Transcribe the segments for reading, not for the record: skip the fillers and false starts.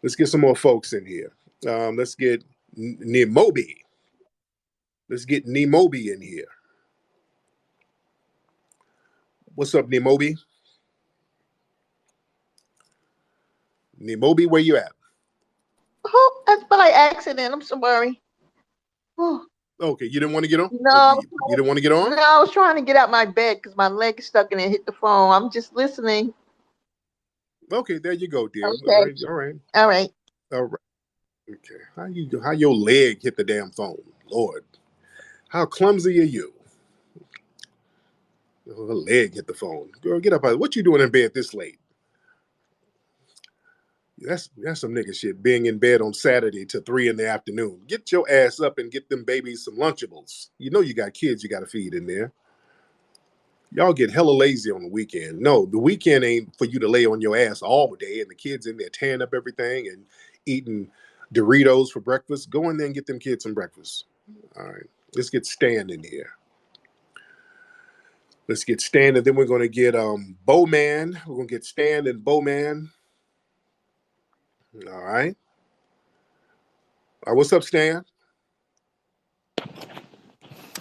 Let's get some more folks in here. Let's get Nemobi. Let's get Nemobi in here. What's up, Nemobi? Nemobi, where you at? Oh, that's by accident. I'm sorry. Oh. Okay, you didn't want to get on? No. You didn't want to get on? No, I was trying to get out my bed because my leg is stuck and it hit the phone. I'm just listening. Okay, there you go, dear. Okay. All right. Okay. How your leg hit the damn phone? Lord. How clumsy are you? Her leg hit the phone. Girl, get up. What you doing in bed this late? That's some nigga shit. Being in bed on Saturday to 3 in the afternoon. Get your ass up and get them babies some Lunchables. You know you got kids you got to feed in there. Y'all get hella lazy on the weekend. No, the weekend ain't for you to lay on your ass all day and the kids in there tearing up everything and eating Doritos for breakfast. Go in there and get them kids some breakfast. All right, let's get Stan in here. Let's get Stan, and then we're going to get Bowman. We're going to get Stan and Bowman. All right. What's up, Stan?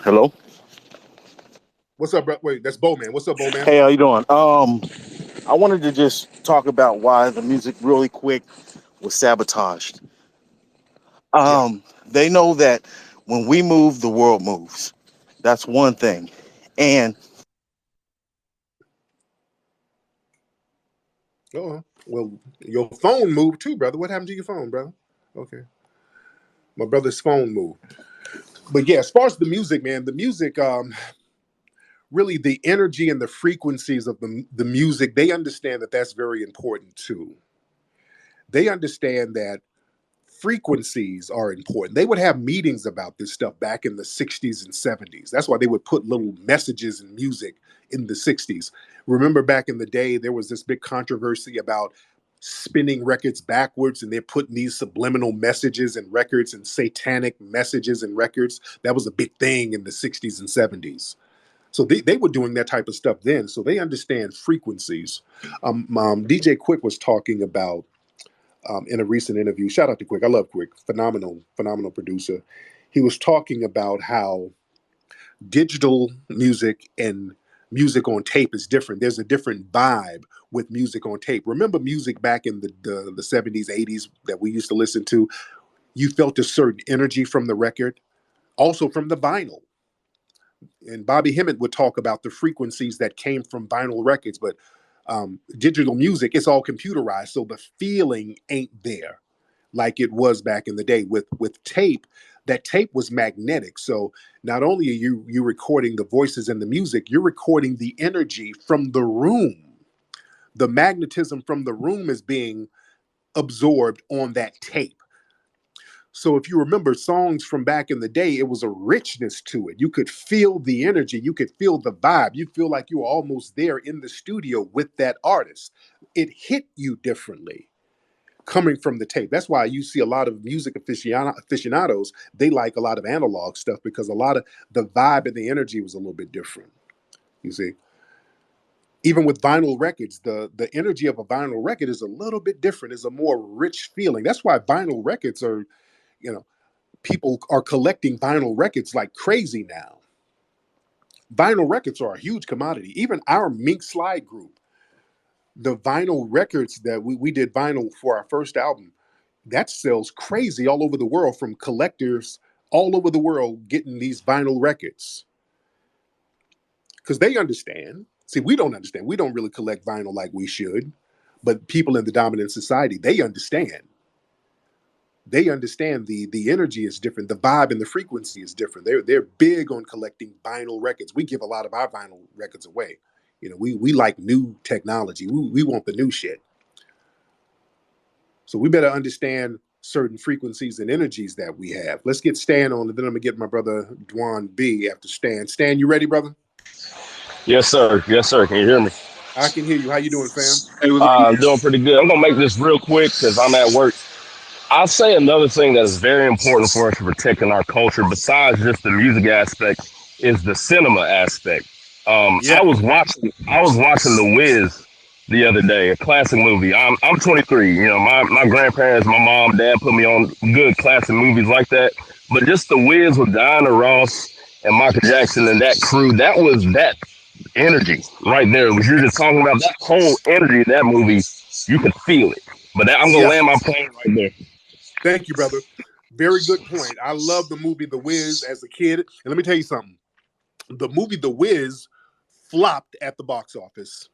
Hello. What's up, bro? Wait, that's Bowman. What's up, Bowman? Hey, how you doing? I wanted to just talk about why the music really quick was sabotaged. They know that when we move, the world moves. That's one thing. And well, your phone moved too, brother. What happened to your phone, brother? Okay. My brother's phone moved. But yeah, as far as the music, man, the music, really the energy and the frequencies of the music, they understand that that's very important too. They understand that frequencies are important. They would have meetings about this stuff back in the 60s and 70s. That's why they would put little messages in music in the 60s. Remember back in the day, there was this big controversy about spinning records backwards, and they're putting these subliminal messages in records and satanic messages in records. That was a big thing in the 60s and 70s. So they were doing that type of stuff then. So they understand frequencies. DJ Quick was talking about in a recent interview. Shout out to Quick. I love Quick. Phenomenal producer. He was talking about how digital music and music on tape is different. There's a different vibe with music on tape. Remember music back in the 70s, 80s that we used to listen to? You felt a certain energy from the record, also from the vinyl. And Bobby Hemmett would talk about the frequencies that came from vinyl records, but digital music, it's all computerized, so the feeling ain't there like it was back in the day. With tape, that tape was magnetic. So not only are you recording the voices and the music, you're recording the energy from the room. The magnetism from the room is being absorbed on that tape. So if you remember songs from back in the day, it was a richness to it. You could feel the energy. You could feel the vibe. You feel like you were almost there in the studio with that artist. It hit you differently coming from the tape. That's why you see a lot of music aficionados, they like a lot of analog stuff because a lot of the vibe and the energy was a little bit different. You see? Even with vinyl records, the energy of a vinyl record is a little bit different. It's a more rich feeling. That's why vinyl records are, people are collecting vinyl records like crazy now. Vinyl records are a huge commodity. Even our Mink Slide group, the vinyl records that we did vinyl for our first album, that sells crazy all over the world from collectors all over the world getting these vinyl records. Because they understand. See, we don't understand. We don't really collect vinyl like we should. But people in the dominant society, they understand. They understand the energy is different. The vibe and the frequency is different. They're big on collecting vinyl records. We give a lot of our vinyl records away. We like new technology. We want the new shit. So we better understand certain frequencies and energies that we have. Let's get Stan on, and then I'm gonna get my brother Dwan B after Stan. Stan, you ready, brother? Yes, sir. Yes, sir. Can you hear me? I can hear you. How you doing, fam? I'm doing pretty good. I'm gonna make this real quick because I'm at work. I'll say another thing that is very important for us to protect in our culture, besides just the music aspect, is the cinema aspect. I was watching The Wiz the other day, a classic movie. I'm 23. You know, my grandparents, my mom, dad put me on good classic movies like that. But just The Wiz with Diana Ross and Michael Jackson and that crew, that was that energy right there. What you're just talking about, that whole energy of that movie, you could feel it. But I'm gonna Yeah. land my plane right there. Thank you, brother. Very good point. I love the movie The Wiz as a kid. And let me tell you something. The movie The Wiz flopped at the box office.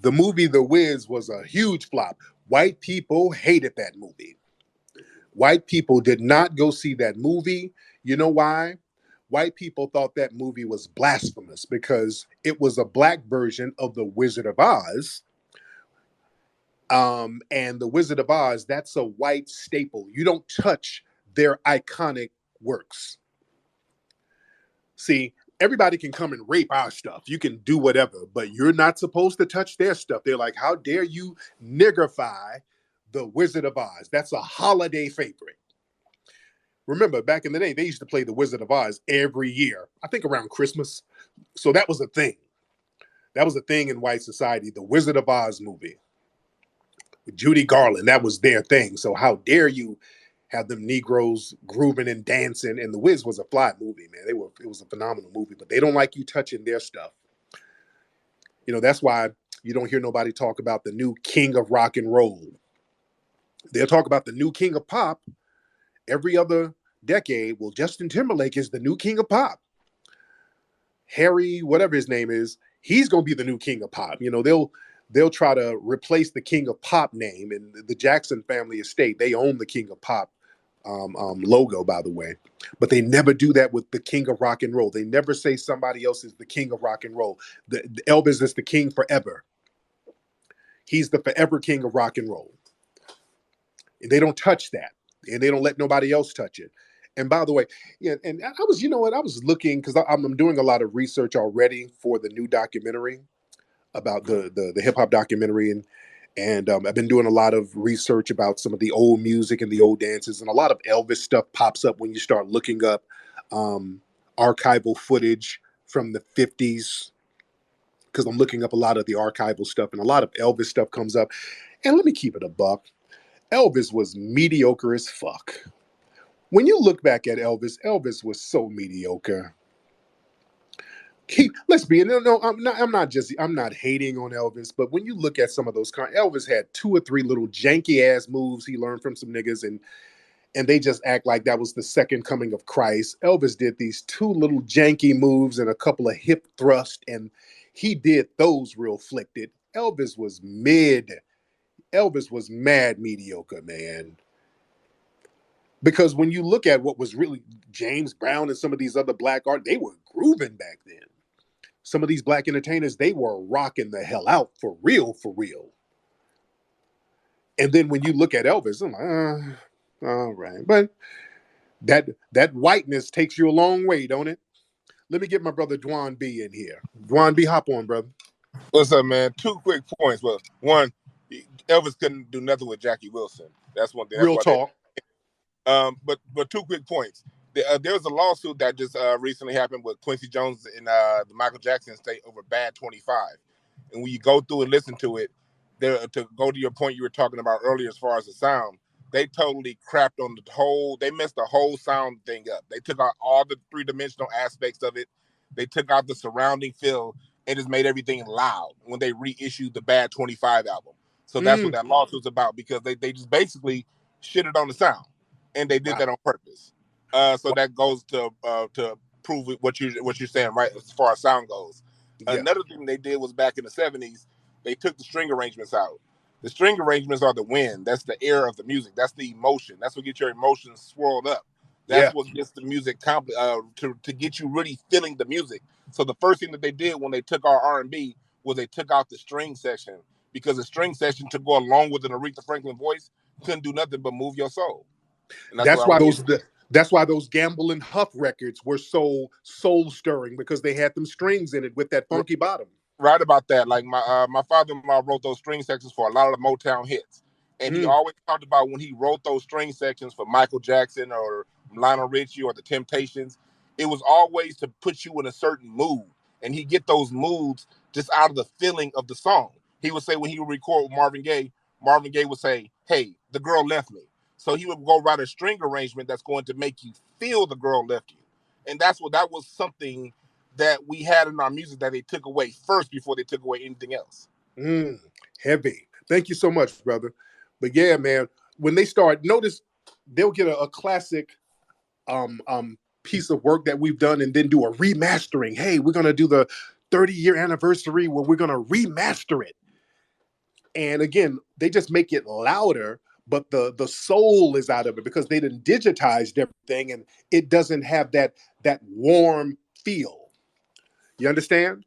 The movie The Wiz was a huge flop. White people hated that movie. White people did not go see that movie. You know why? White people thought that movie was blasphemous because it was a black version of The Wizard of Oz. And The Wizard of Oz, that's a white staple. You don't touch their iconic works. See, everybody can come and rape our stuff. You can do whatever, but you're not supposed to touch their stuff. They're like, how dare you niggerify The Wizard of Oz? That's a holiday favorite. Remember, back in the day, they used to play The Wizard of Oz every year, I think around Christmas. So that was a thing. That was a thing in white society, the Wizard of Oz movie. With Judy Garland, that was their thing. So how dare you have them Negroes grooving and dancing? And The Wiz was a fly movie, man. It was a phenomenal movie, but they don't like you touching their stuff. You know, that's why you don't hear nobody talk about the new king of rock and roll. They'll talk about the new king of pop every other decade. Well, Justin Timberlake is the new king of pop. Harry, whatever his name is, he's going to be the new king of pop. You know, they'll try to replace the king of pop name. And the Jackson family estate, they own the king of pop logo, by the way. But they never do that with the king of rock and roll. They never say somebody else is the king of rock and roll. The Elvis is the king forever. He's the forever king of rock and roll. And they don't touch that. And they don't let nobody else touch it. And by the way, yeah, and I was, you know what, I was looking, because I'm doing a lot of research already for the new documentary about the hip hop documentary. And I've been doing a lot of research about some of the old music and the old dances. And a lot of Elvis stuff pops up when you start looking up archival footage from the 50s, because I'm looking up a lot of the archival stuff, and a lot of Elvis stuff comes up. And let me keep it a buck. Elvis was mediocre as fuck. When you look back at Elvis, Elvis was so mediocre. Let's be, no, I'm not hating on Elvis, but when you look at some of those, Elvis had 2 or 3 little janky ass moves he learned from some niggas, and they just act like that was the second coming of Christ. Elvis did these 2 little janky moves and a couple of hip thrusts, and he did those real flicked. Elvis was mid. Elvis was mad mediocre, man. Because when you look at what was really James Brown and some of these other black art, they were grooving back then. Some of these black entertainers, they were rocking the hell out for real, for real. And then when you look at Elvis, I'm like, all right. But that whiteness takes you a long way, don't it? Let me get my brother Dwan B in here. Dwan B, hop on, brother. What's up, man? 2 quick points. Well, one, Elvis couldn't do nothing with Jackie Wilson. That's one thing. That's Real talk. But 2 quick points. There was a lawsuit that just recently happened with Quincy Jones and the Michael Jackson estate over Bad 25. And when you go through and listen to it, to go to your point you were talking about earlier as far as the sound, they totally crapped on they messed the whole sound thing up. They took out all the 3-dimensional aspects of it. They took out the surrounding feel and just made everything loud when they reissued the Bad 25 album. So that's what that lawsuit's about, because they just basically shitted on the sound. And they did that on purpose. So that goes to prove what you're saying, right, as far as sound goes. Yeah. Another thing they did was back in the 70s, they took the string arrangements out. The string arrangements are the wind. That's the air of the music. That's the emotion. That's what gets your emotions swirled up. That's what gets the music to get you really feeling the music. So the first thing that they did when they took our R&B was they took out the string section, because the string section, to go along with an Aretha Franklin voice, couldn't do nothing but move your soul. That's why those Gamble and Huff records were so soul stirring, because they had them strings in it with that funky bottom. Right about that. Like my father-in-law wrote those string sections for a lot of the Motown hits, and he always talked about when he wrote those string sections for Michael Jackson or Lionel Richie or the Temptations, it was always to put you in a certain mood, and he get those moods just out of the feeling of the song. He would say when he would record with Marvin Gaye would say, "Hey, the girl left me." So he would go write a string arrangement that's going to make you feel the girl left you. And that was something that we had in our music that they took away first before they took away anything else. Heavy. Thank you so much, brother. But yeah, man, when they start, notice they'll get a classic piece of work that we've done and then do a remastering. Hey, we're going to do the 30-year anniversary where we're going to remaster it. And again, they just make it louder, but the soul is out of it because they done digitized everything and it doesn't have that warm feel. You understand?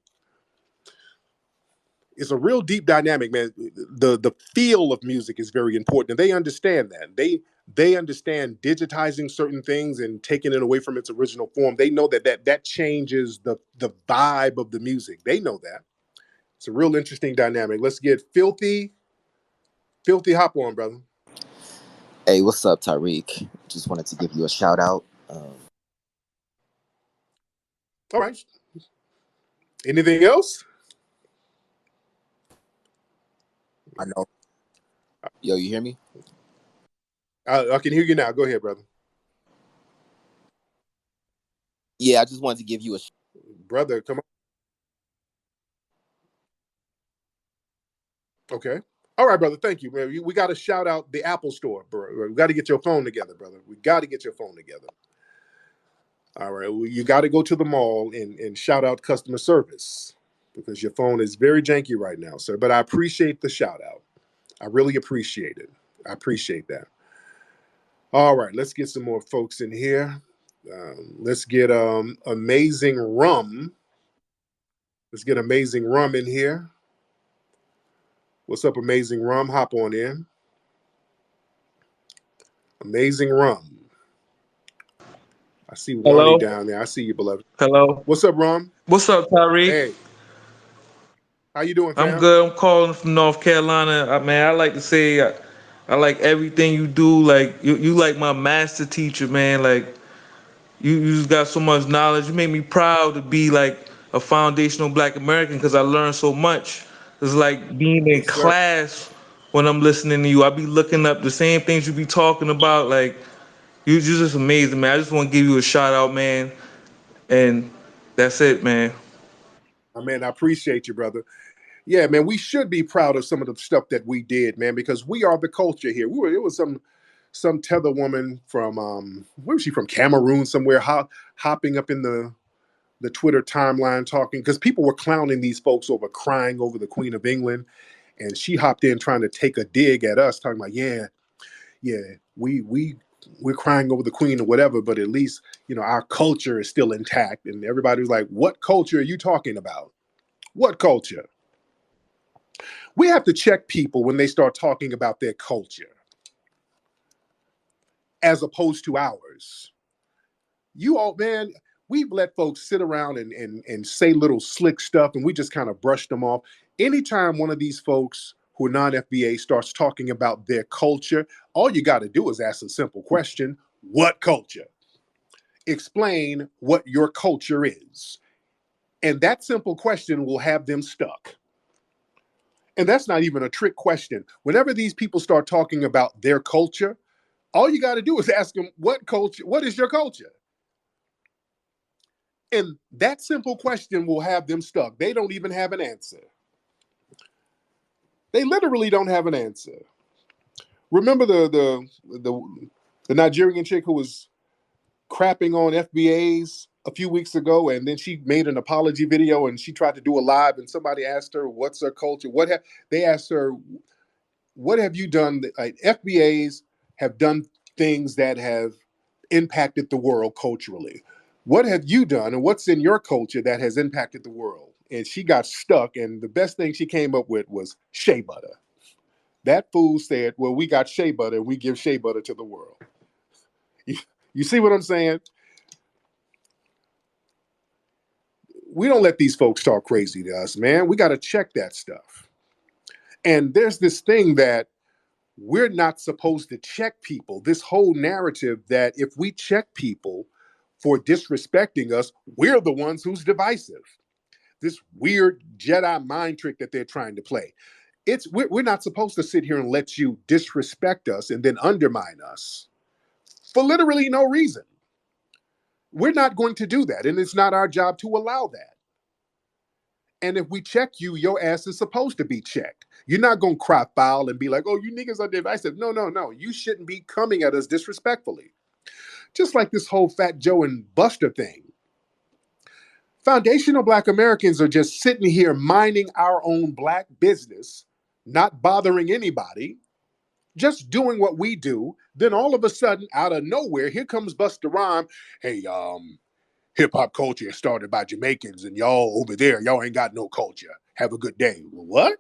It's a real deep dynamic, man. The feel of music is very important, and they understand that. They understand digitizing certain things and taking it away from its original form. They know that changes the vibe of the music. They know that. It's a real interesting dynamic. Let's get Filthy. Filthy, hop on, brother. Hey, what's up, Tariq? Just wanted to give you a shout out. All right. Anything else? I know. Yo, you hear me? I can hear you now. Go ahead, brother. Yeah, I just wanted to give you a brother. Come on. Okay. All right, brother. Thank you, man. We got to shout out the Apple Store, bro. We got to get your phone together, brother. We got to get your phone together. All right. Well, you got to go to the mall and shout out customer service because your phone is very janky right now, sir. But I appreciate the shout out. I really appreciate it. I appreciate that. All right. Let's get some more folks in here. Let's get Amazing Rum. Let's get Amazing Rum in here. What's up, Amazing Rum? Hop on in. Amazing Rum. I see Wani down there. I see you, beloved. Hello. What's up, Rum? What's up, Tariq? Hey. How you doing, fam? I'm good. I'm calling from North Carolina. Man, I like to say I like everything you do. Like you like my master teacher, man. Like you just got so much knowledge. You make me proud to be like a foundational Black American because I learned so much. It's like being in class when I'm listening to you. I be looking up the same things you be talking about. Like you're just amazing, man. I just want to give you a shout out, man. And that's it, man. Man, I appreciate you, brother. Yeah, man, we should be proud of some of the stuff that we did, man, because we are the culture here. It was some Tether woman from where was she from? Cameroon somewhere, hopping up in the Twitter timeline talking because people were clowning these folks over crying over the Queen of England, and she hopped in trying to take a dig at us, talking about we're crying over the Queen or whatever, but at least our culture is still intact. And everybody was like, "What culture are you talking about? What culture?" We have to check people when they start talking about their culture as opposed to ours. You all, man, we've let folks sit around and say little slick stuff and we just kind of brush them off. Anytime one of these folks who are non-FBA starts talking about their culture, all you got to do is ask a simple question: what culture? Explain what your culture is. And that simple question will have them stuck. And that's not even a trick question. Whenever these people start talking about their culture, all you got to do is ask them, what culture? What is your culture? And that simple question will have them stuck. They don't even have an answer. They literally don't have an answer. Remember the Nigerian chick who was crapping on FBAs a few weeks ago, and then she made an apology video and she tried to do a live, and somebody asked her, what's her culture? They asked her, what have you done? Like, FBAs have done things that have impacted the world culturally. What have you done and what's in your culture that has impacted the world? And she got stuck, and the best thing she came up with was shea butter. That fool said, well, we got shea butter and we give shea butter to the world. You see what I'm saying? We don't let these folks talk crazy to us, man. We got to check that stuff. And there's this thing that we're not supposed to check people. This whole narrative that if we check people for disrespecting us, we're the ones who's divisive. This weird Jedi mind trick that they're trying to play. we're not supposed to sit here and let you disrespect us and then undermine us for literally no reason. We're not going to do that, and it's not our job to allow that. And if we check you, your ass is supposed to be checked. You're not going to cry foul and be like, oh, you niggas are divisive. No, no, no. You shouldn't be coming at us disrespectfully. Just like this whole Fat Joe and Buster thing. Foundational Black Americans are just sitting here minding our own Black business, not bothering anybody, just doing what we do. Then all of a sudden, out of nowhere, here comes Busta Rhyme. Hey, hip hop culture is started by Jamaicans, and y'all over there, y'all ain't got no culture. Have a good day. What?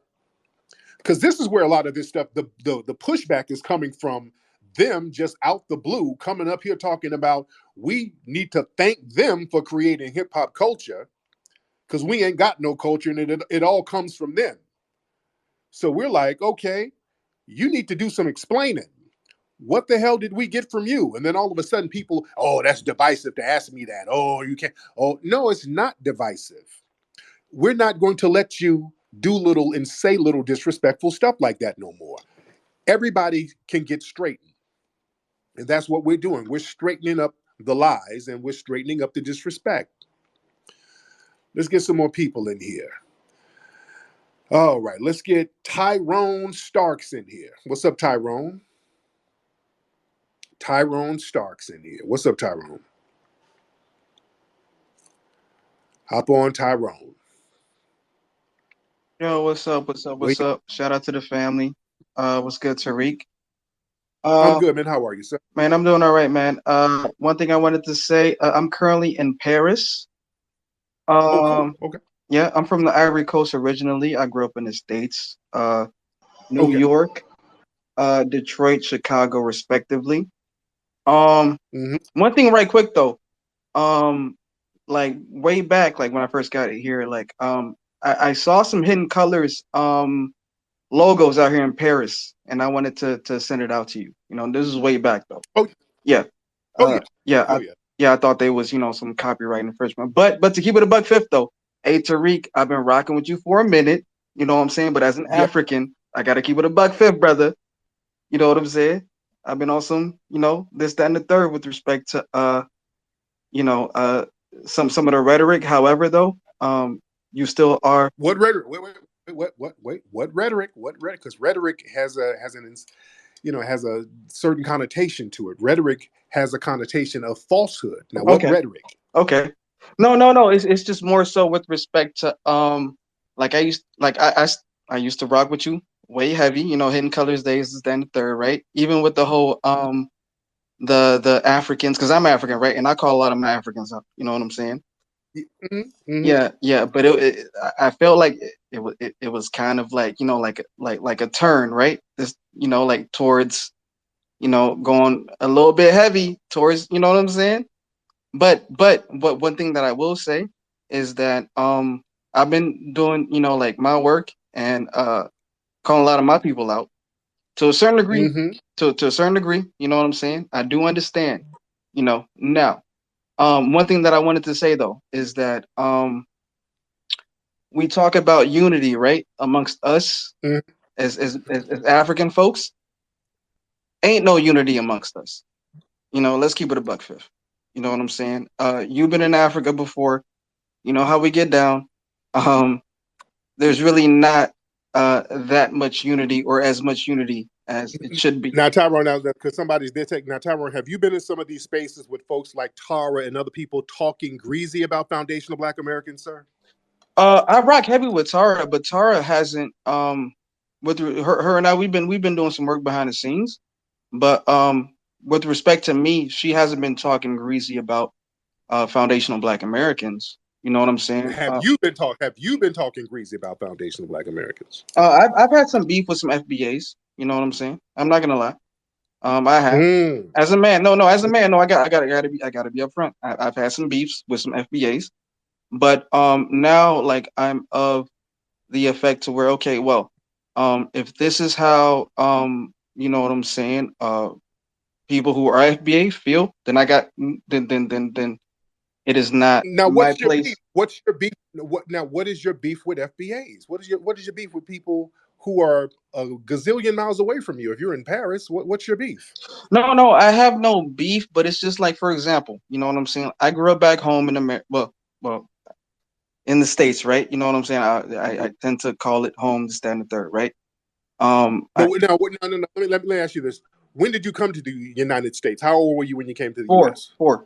Because this is where a lot of this stuff, the pushback is coming from them just out the blue, coming up here talking about we need to thank them for creating hip hop culture because we ain't got no culture, and it all comes from them. So we're like, okay, you need to do some explaining. What the hell did we get from you? And then all of a sudden people, oh, that's divisive to ask me that. Oh, you can't. Oh, no, it's not divisive. We're not going to let you do little and say little disrespectful stuff like that no more. Everybody can get straightened. And that's what we're doing. We're straightening up the lies and we're straightening up the disrespect. Let's get some more people in here. All right, let's get Tyrone Starks in here. What's up, Tyrone? Tyrone Starks in here. What's up, Tyrone? Hop on, Tyrone. Yo, what's up? What's up? What's up? Shout out to the family. What's good, Tariq? I'm good, man. How are you, sir? Man, I'm doing all right, man. One thing I wanted to say, I'm currently in Paris. Cool. Okay. Yeah, I'm from the Ivory Coast originally. I grew up in the States, New York, Detroit, Chicago, respectively. One thing right quick though, like way back, like when I first got here, like I saw some Hidden Colors logos out here in Paris, and I wanted to send it out to you. You know, this is way back though. Oh yeah. Yeah. I thought they was, you know, some copyright infringement. But to keep it a buck fifth though, hey Tariq, I've been rocking with you for a minute. You know what I'm saying? But as an African, I gotta keep it a buck fifth, brother. You know what I'm saying? I've been on some, you know, this, that, and the third with respect to you know, some of the rhetoric. However, though, you still are. What rhetoric? Wait. What rhetoric? What rhetoric? Because rhetoric has a certain connotation to it. Rhetoric has a connotation of falsehood. Now, what rhetoric? Okay. No. It's just more so with respect to like I used to rock with you way heavy. You know, Hidden Colors days is then the third, right? Even with the whole the Africans, because I'm African, right? And I call a lot of my Africans up. You know what I'm saying? Yeah. But I felt like it was kind of like, you know, like a turn, right? This, you know, like towards, you know, going a little bit heavy towards, you know what I'm saying? But one thing that I will say is that I've been doing, you know, like my work and calling a lot of my people out to a certain degree. To a certain degree, you know what I'm saying? I do understand, you know. Now, one thing that I wanted to say though is that we talk about unity, right, amongst us as African folks. Ain't no unity amongst us. You know, let's keep it a buck fifth. You know what I'm saying? You've been in Africa before. You know how we get down. There's really not that much unity or as much unity as it should be. Now, Tyrone, because somebody's there taking. Now, Tyrone, have you been in some of these spaces with folks like Tara and other people talking greasy about foundational Black Americans, sir? I rock heavy with Tara, but Tara hasn't. With her and I, we've been doing some work behind the scenes, but with respect to me, she hasn't been talking greasy about foundational Black Americans. You know what I'm saying? Have you been talking greasy about foundational Black Americans? I've had some beef with some FBAs. You know what I'm saying? I'm not gonna lie. I have. As a man, as a man, I gotta be upfront. I've had some beefs with some FBAs, but now like I'm of the effect to where, okay, well, if this is how you know what I'm saying, people who are FBA feel, then then it is not now my what's your place. beef? What's your beef? What is your beef with FBAs? What is your beef with people who are a gazillion miles away from you. If you're in Paris, what's your beef? No, I have no beef, but it's just like, for example, you know what I'm saying? I grew up back home in America. Well, in the States, right? You know what I'm saying? I tend to call it home, the standard third, right? But now, no. Let me ask you this: when did you come to the United States? How old were you when you came to the U.S.? Four.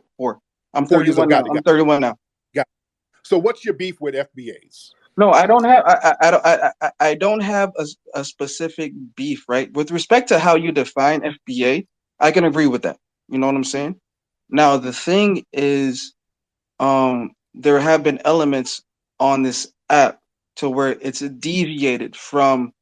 I'm 4 years old. 31 now. I'm 31 now. Got it. So, what's your beef with FBAs? No, I don't have. I don't have a specific beef, right? With respect to how you define FBA, I can agree with that. You know what I'm saying? Now the thing is, there have been elements on this app to where it's deviated from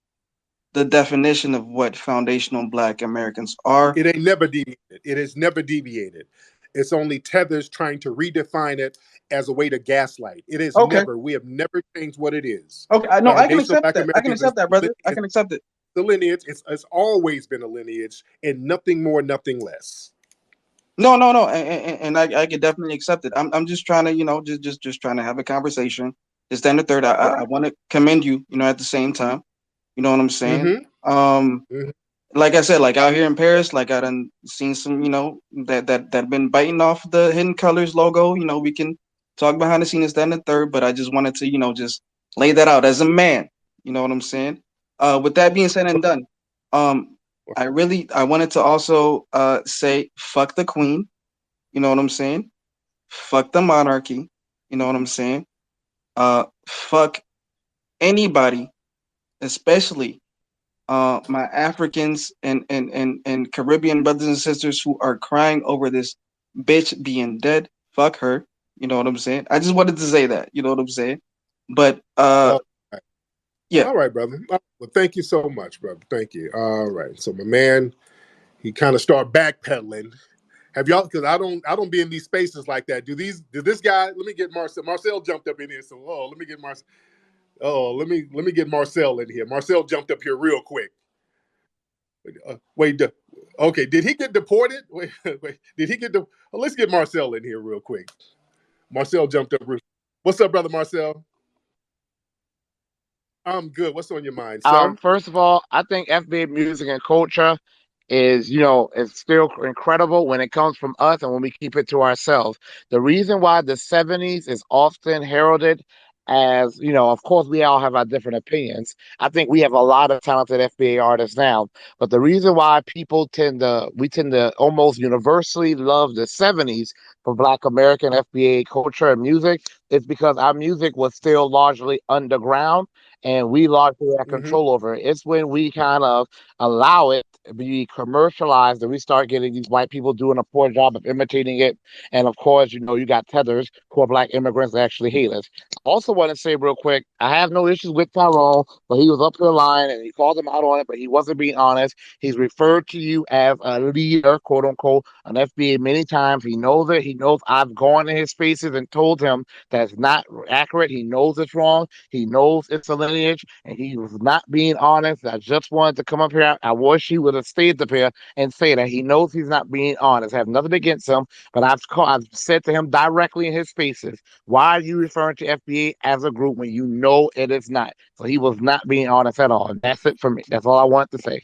the definition of what foundational Black Americans are. It ain't never deviated. It has never deviated. It's only Tether's trying to redefine it as a way to gaslight. It is never. We have never changed what it is. Okay, I know. I can Foundational accept Black that. I can Americans accept that, brother. I can accept it. The lineage. It's always been a lineage, and nothing more, nothing less. No, and I can definitely accept it. I'm just trying to, you know, just trying to have a conversation. The standard third. I want to commend you, you know, at the same time. You know what I'm saying? Like I said, like out here in Paris, like I done seen some, you know, that been biting off the Hidden Colors logo. You know, we can talk behind the scenes, standard third, but I just wanted to, you know, just lay that out as a man. You know what I'm saying? With that being said and done, I wanted to also say fuck the queen. You know what I'm saying? Fuck the monarchy. You know what I'm saying? Fuck anybody, especially my Africans and Caribbean brothers and sisters who are crying over this bitch being dead. Fuck her. You know what I'm saying? I just wanted to say that. You know what I'm saying? But yeah. All right, brother. Well, thank you so much, brother. Thank you. All right. So my man, he kind of started backpedaling. Have y'all? Because I don't be in these spaces like that. Did this guy? Let me get Marcel. Marcel jumped up in here. So let me get Marcel. Oh, let me get Marcel in here. Marcel jumped up here real quick. Wait. Okay. Did he get deported? Wait. Did he get let's get Marcel in here real quick. Marcel jumped up. What's up, brother Marcel? I'm good. What's on your mind, sir? First of all, I think FBA music and culture is, you know, it's still incredible when it comes from us and when we keep it to ourselves. The reason why the 70s is often heralded as, you know, of course we all have our different opinions. I think we have a lot of talented FBA artists now, but the reason why we tend to almost universally love the 70s for Black American FBA culture and music is because our music was still largely underground and we largely had control over it. It's when we kind of allow it to be commercialized that we start getting these white people doing a poor job of imitating it. And of course, you know, you got Tethers who are Black immigrants that actually hate us. Also want to say real quick, I have no issues with Tyrone, but he was up here lying and he called him out on it, but he wasn't being honest. He's referred to you as a leader, quote unquote, on FBA many times. He knows it. He knows I've gone in his spaces and told him that's not accurate. He knows it's wrong. He knows it's a lineage, and he was not being honest. I just wanted to come up here. I wish he would have stayed up here and say that he knows he's not being honest. I have nothing against him, but I've said to him directly in his spaces, why are you referring to FBA as a group when you know it is not? So he was not being honest at all. And that's it for me. That's all I wanted to say.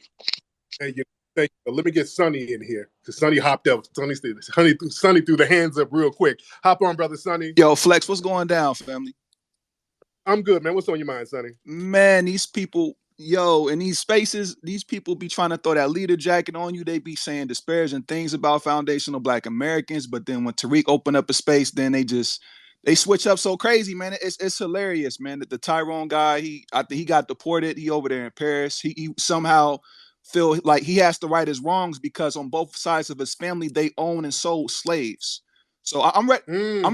Thank you. Let me get Sonny in here because Sonny hopped up. Sonny threw the hands up real quick. Hop on, brother Sonny. Yo, Flex, what's going down, family? I'm good, man. What's on your mind, Sonny? Man, these people, in these spaces, these people be trying to throw that leader jacket on you. They be saying disparaging things about foundational Black Americans, but then when Tariq opened up a space, then they switch up so crazy, man. It's hilarious, man. That the Tyrone guy, I think he got deported. He over there in Paris. He somehow feel like he has to right his wrongs because on both sides of his family, they own and sold slaves. So I'm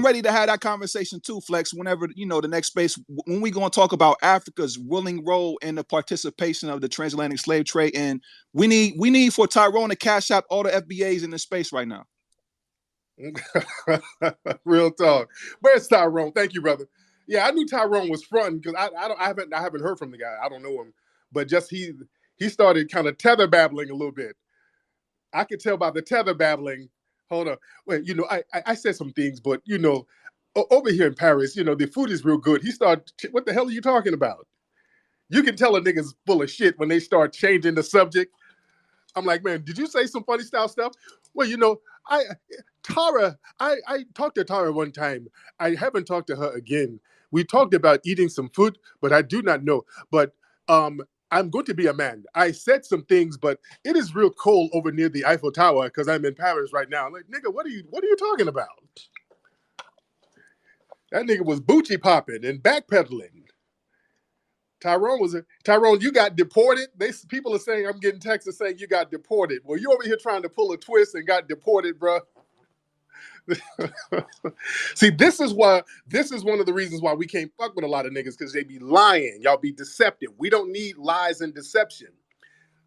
ready to have that conversation too, Flex, whenever, the next space, when we going to talk about Africa's willing role in the participation of the transatlantic slave trade. And we need for Tyrone to cash out all the FBAs in this space right now. Real talk. Where's Tyrone? Thank you, brother. Yeah, I knew Tyrone was fronting because I haven't heard from the guy. I don't know him, but just he started kind of tether babbling a little bit. I could tell by the tether babbling. Hold on. Wait, I said some things, but over here in Paris, the food is real good. He started, what the hell are you talking about? You can tell a nigga's full of shit when they start changing the subject. I'm like, man, did you say some funny style stuff? Well, you know, I talked to Tara one time. I haven't talked to her again. We talked about eating some food, but I do not know. But I'm going to be a man. I said some things, but it is real cold over near the Eiffel Tower because I'm in Paris right now. I'm like, nigga, what are you talking about? That nigga was boochie popping and backpedaling. Tyrone, you got deported. People are saying I'm getting texts saying you got deported. Well, you over here trying to pull a twist and got deported, bro. See, this is one of the reasons why we can't fuck with a lot of niggas, because they be lying. Y'all be deceptive. We don't need lies and deception.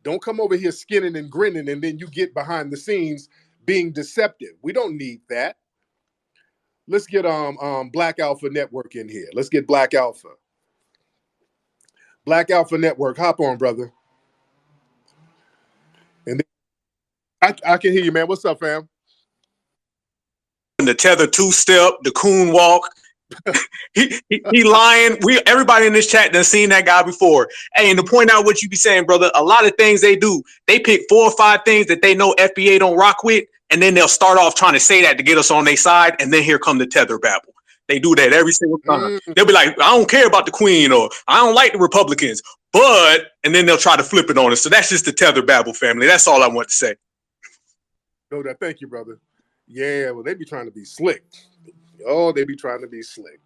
Don't come over here skinning and grinning and then you get behind the scenes being deceptive. We don't need that. Let's get Black Alpha Network in here. Let's get Black Alpha. Black Alpha Network, hop on, brother. And I can hear you, man. What's up, fam? The Tether two-step, the coon walk. he lying. Everybody in this chat done seen that guy before. Hey, and to point out what you be saying, brother, a lot of things they do, they pick 4 or 5 things that they know FBA don't rock with, and then they'll start off trying to say that to get us on their side, and then here come the Tether babble. They do that every single time. They'll be like, I don't care about the Queen, or I don't like the Republicans, but, and then they'll try to flip it on us. So that's just the Tether babble family. That's all I want to say. No, thank you, brother. Yeah, well, they be trying to be slick. Oh, they be trying to be slick.